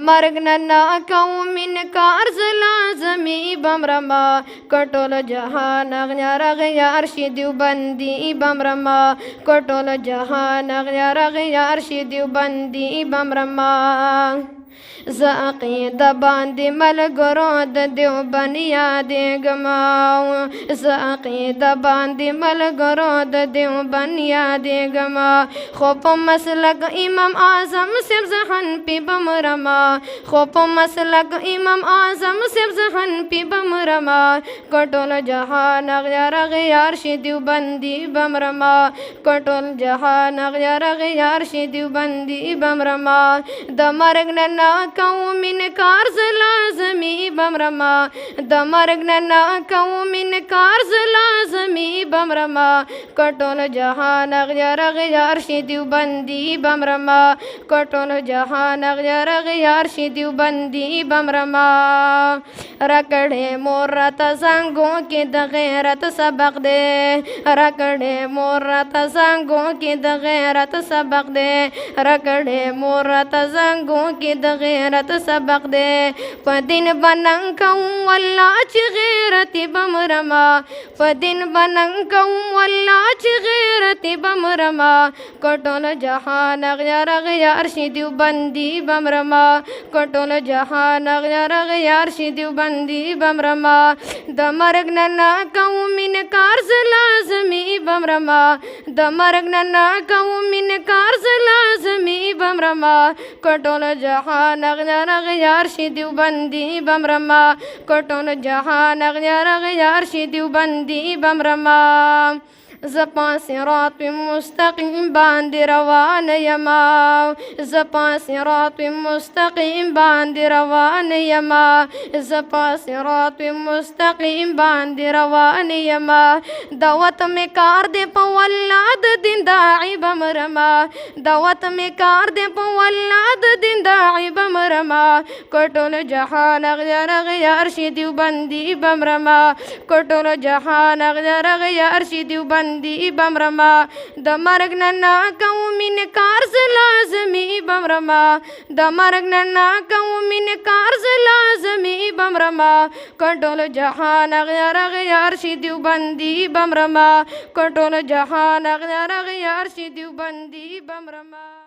مرگ ننا کوم انکار لازمی بمرما کټول جهان غیار غیار شي دیوبندي بمرما کټول جهان غیار غیار شي دیوبندي بمرما ز عقیده باندې ملګرو د دیوبند یادېږم ز عقیده باندې ملګرو د دیوبند یادېږم خو په مسلک امام اعظم صاحب ذهن پې بمرما خو په مسلک امام اعظم صاحب ذهن پې بمرما کټول جهان غیار غیار شي دیوبندي بمرما کټول جهان غیار غیار شي دیوبندي بمرما د مرګ نه کوم انکار لازمی بمرما د مرګ نه کوم انکار لازمی بمرما کټول جهان غیار غیار شي دیوبندي بمرما کټول جهان غیار غیار شي دیوبندي بمرما راکړې مور راته زنګو کې د غیرت سبق دی راکړې مور راته زنګو کې د غیرت سبق دی راکړې مور راته زنګو کې د غیرت سبق دے پدین بننگ کوں واللہ چی غیرتی بمرما پدین بننگ کوں واللہ چی غیرتی بمرما کٹول جہان غیار غیار شی دیوبندی بمرما کٹول جہان غیار غیار شی دیوبندی بمرما د مرگ ننا کوں انکار لازمی بمرما د مرگ ننا کوں انکار لازمی بمرما کٹول جہان غیار غیار شي دیوبندي بمرما کټول جهان غیار غیار شي دیوبندي بمرما زپا صراط مستقیم باندې روان یما زپا صراط مستقیم باندې روان یما زپا صراط مستقیم باندې روان یما دعوت می کار دې په والله د دین داعی بمرما دعوت می کار دې په والله د دین داعی بمرما کټول جهان غیار غیار شي دیوبندي بمرما کټول جهان غیار غیار شي دیوبندي بمرما د مرګ نه کوم انکار لازمی بمرما د مرګ نه کوم انکار لازمی بمرما کټول جهان غیار غیار شي دیوبندي بمرما کټول جهان غیار غیار شي دیوبندي بمرما